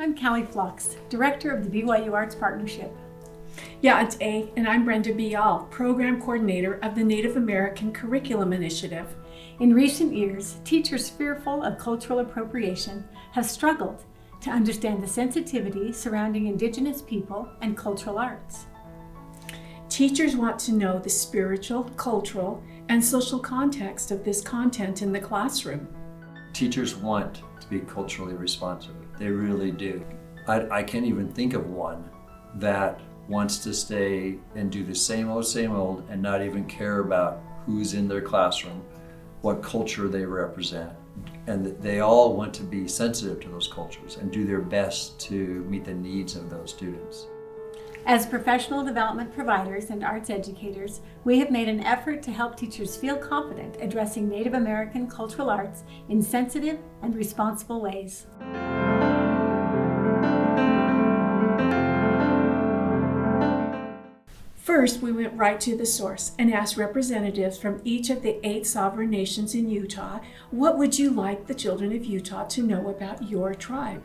I'm Callie Flux, Director of the BYU Arts Partnership. Yeah, it's A, and I'm Brenda Bial, Program Coordinator of the Native American Curriculum Initiative. In recent years, teachers fearful of cultural appropriation have struggled to understand the sensitivity surrounding Indigenous people and cultural arts. Teachers want to know the spiritual, cultural, and social context of this content in the classroom. Teachers want to be culturally responsive. They really do. I can't even think of one that wants to stay and do the same old, and not even care about who's in their classroom, what culture they represent. And they all want to be sensitive to those cultures and do their best to meet the needs of those students. As professional development providers and arts educators, we have made an effort to help teachers feel confident addressing Native American cultural arts in sensitive and responsible ways. First, we went right to the source and asked representatives from each of the 8 sovereign nations in Utah, what would you like the children of Utah to know about your tribe?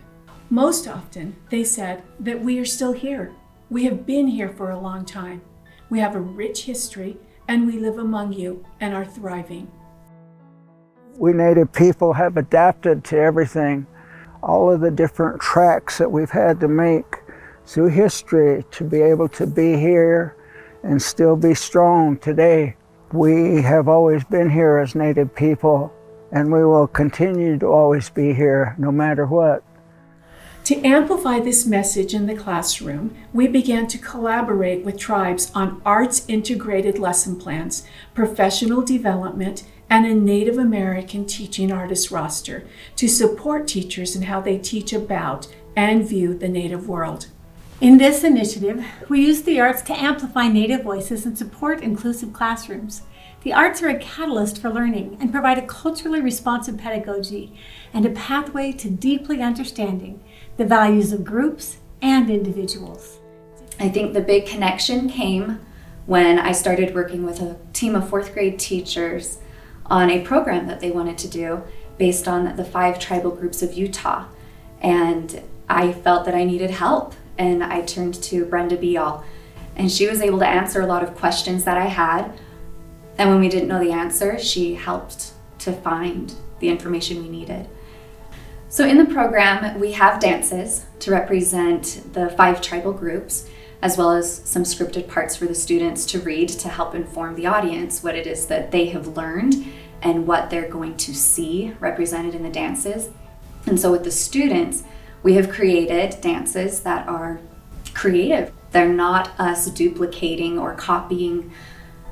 Most often, they said that we are still here. We have been here for a long time. We have a rich history, and we live among you and are thriving. We Native people have adapted to everything, all of the different tracks that we've had to make through history to be able to be here and still be strong today. We have always been here as Native people, and we will continue to always be here no matter what. To amplify this message in the classroom, we began to collaborate with tribes on arts-integrated lesson plans, professional development, and a Native American teaching artist roster to support teachers in how they teach about and view the Native world. In this initiative, we use the arts to amplify Native voices and support inclusive classrooms. The arts are a catalyst for learning and provide a culturally responsive pedagogy and a pathway to deeply understanding the values of groups and individuals. I think the big connection came when I started working with a team of 4th grade teachers on a program that they wanted to do based on the 5 tribal groups of Utah. And I felt that I needed help, and I turned to Brenda Bial, and she was able to answer a lot of questions that I had. And when we didn't know the answer, she helped to find the information we needed. So in the program, we have dances to represent the 5 tribal groups, as well as some scripted parts for the students to read to help inform the audience what it is that they have learned and what they're going to see represented in the dances. And so with the students, we have created dances that are creative. They're not us duplicating or copying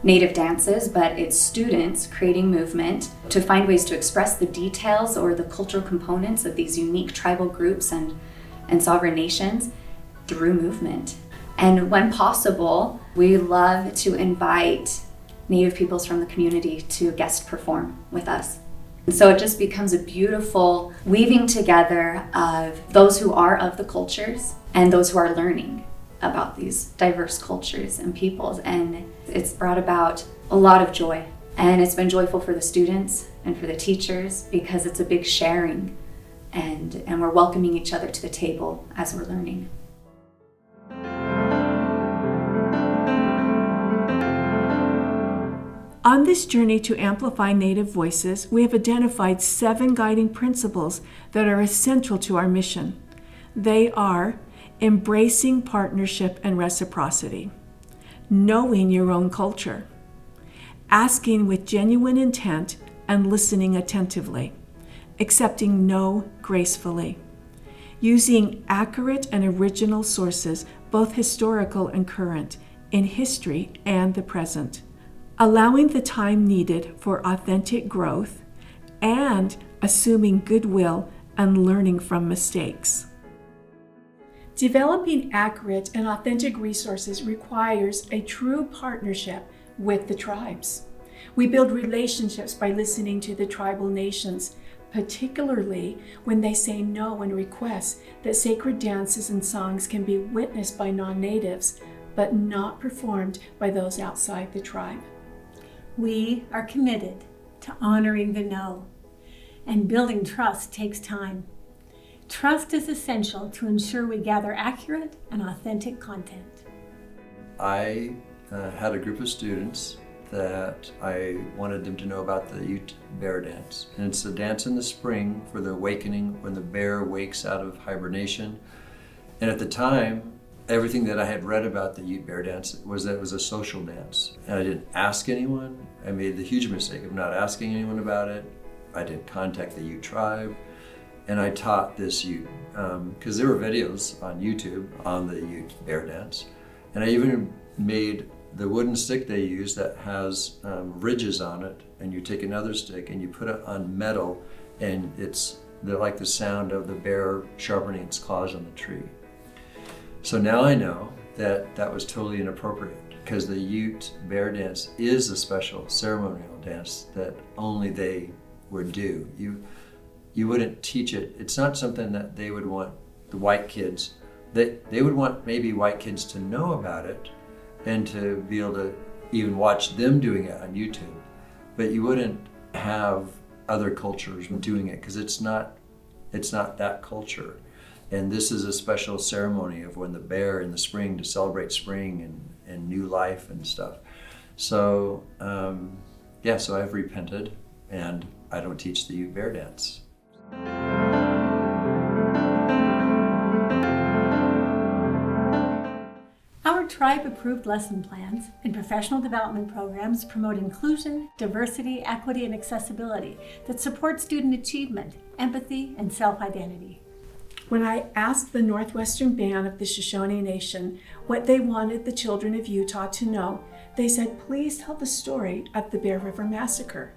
Native dances, but it's students creating movement to find ways to express the details or the cultural components of these unique tribal groups and sovereign nations through movement. And when possible, we love to invite Native peoples from the community to guest perform with us. And so it just becomes a beautiful weaving together of those who are of the cultures and those who are learning about these diverse cultures and peoples, and it's brought about a lot of joy. And it's been joyful for the students and for the teachers because it's a big sharing, and we're welcoming each other to the table as we're learning. On this journey to amplify Native voices, we have identified 7 guiding principles that are essential to our mission. They are embracing partnership and reciprocity, knowing your own culture, asking with genuine intent and listening attentively, accepting no gracefully, using accurate and original sources, both historical and current, in history and the present, allowing the time needed for authentic growth, and assuming goodwill and learning from mistakes. Developing accurate and authentic resources requires a true partnership with the tribes. We build relationships by listening to the tribal nations, particularly when they say no and request that sacred dances and songs can be witnessed by non-natives, but not performed by those outside the tribe. We are committed to honoring the no, and building trust takes time. Trust is essential to ensure we gather accurate and authentic content. I had a group of students that I wanted them to know about the Ute bear dance. And it's a dance in the spring for the awakening when the bear wakes out of hibernation. And at the time, everything that I had read about the Ute bear dance was that it was a social dance. And I didn't ask anyone. I made the huge mistake of not asking anyone about it. I didn't contact the Ute tribe. And I taught this Ute, because there were videos on YouTube on the Ute bear dance. And I even made the wooden stick they use that has ridges on it, and you take another stick and you put it on metal, and they're like the sound of the bear sharpening its claws on the tree. So now I know that that was totally inappropriate, because the Ute bear dance is a special ceremonial dance that only they would do. You wouldn't teach it. It's not something that they would want the white kids, they would want maybe white kids to know about it and to be able to even watch them doing it on YouTube. But you wouldn't have other cultures doing it, because it's not that culture. And this is a special ceremony of when the bear in the spring, to celebrate spring and new life and stuff. So so I've repented, and I don't teach the Ute bear dance. Our tribe-approved lesson plans and professional development programs promote inclusion, diversity, equity, and accessibility that support student achievement, empathy, and self-identity. When I asked the Northwestern Band of the Shoshone Nation what they wanted the children of Utah to know, they said, "Please tell the story of the Bear River Massacre."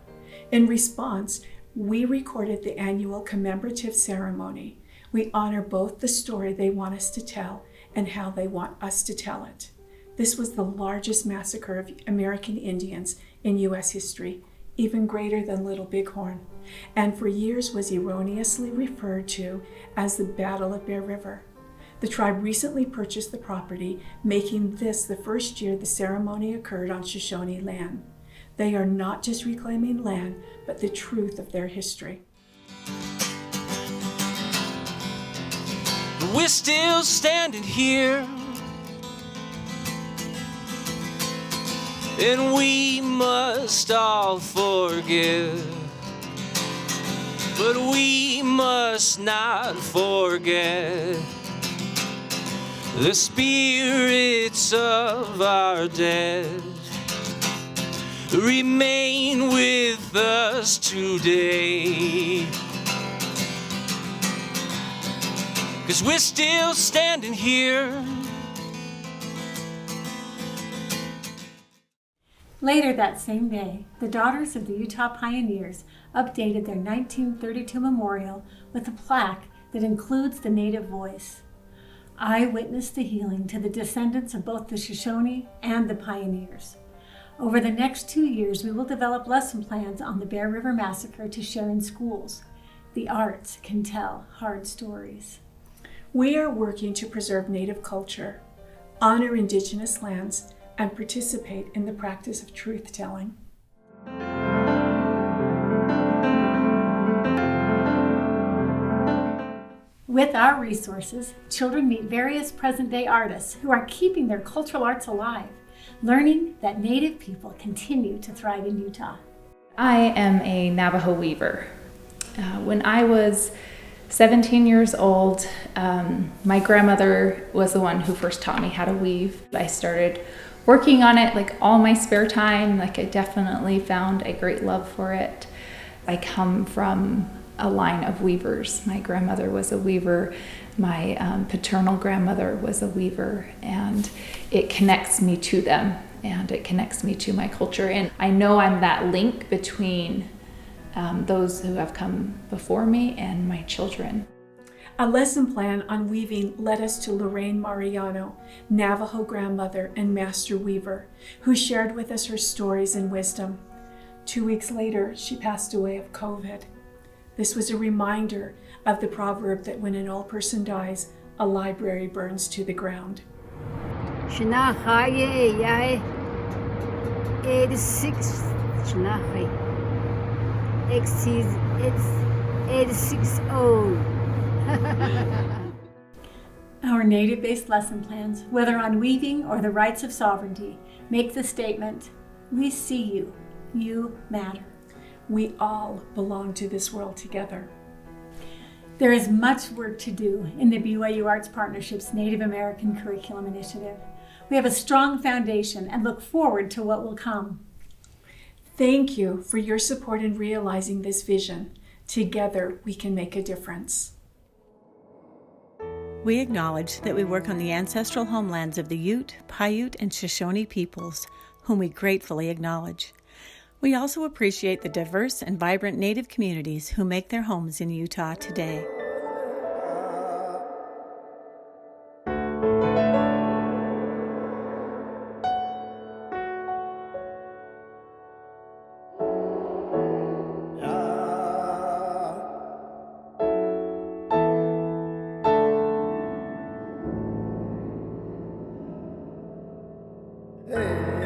In response, we recorded the annual commemorative ceremony. We honor both the story they want us to tell and how they want us to tell it. This was the largest massacre of American Indians in U.S. history, even greater than Little Bighorn, and for years was erroneously referred to as the Battle of Bear River. The tribe recently purchased the property, making this the first year the ceremony occurred on Shoshone land. They are not just reclaiming land, but the truth of their history. We're still standing here, and we must all forgive, but we must not forget the spirits of our dead remain with us today. 'Cause we're still standing here. Later that same day, the Daughters of the Utah Pioneers updated their 1932 memorial with a plaque that includes the Native voice. I witnessed the healing to the descendants of both the Shoshone and the Pioneers. Over the next 2 years, we will develop lesson plans on the Bear River Massacre to share in schools. The arts can tell hard stories. We are working to preserve Native culture, honor Indigenous lands, and participate in the practice of truth-telling. With our resources, children meet various present-day artists who are keeping their cultural arts alive, learning that Native people continue to thrive in Utah. I am a Navajo weaver. When I was 17 years old, my grandmother was the one who first taught me how to weave. I started working on it like all my spare time. I definitely found a great love for it. I come from a line of weavers. My grandmother was a weaver. My paternal grandmother was a weaver, and it connects me to them, and it connects me to my culture. And I know I'm that link between those who have come before me and my children. A lesson plan on weaving led us to Lorraine Mariano, Navajo grandmother and master weaver, who shared with us her stories and wisdom. 2 weeks later, she passed away of COVID. This was a reminder of the proverb that when an old person dies, a library burns to the ground. 86 it's 86 old. Our native-based lesson plans, whether on weaving or the rights of sovereignty, make the statement, we see you, you matter. We all belong to this world together. There is much work to do in the BYU Arts Partnership's Native American Curriculum Initiative. We have a strong foundation and look forward to what will come. Thank you for your support in realizing this vision. Together, we can make a difference. We acknowledge that we work on the ancestral homelands of the Ute, Paiute, and Shoshone peoples, whom we gratefully acknowledge. We also appreciate the diverse and vibrant Native communities who make their homes in Utah today. Hey.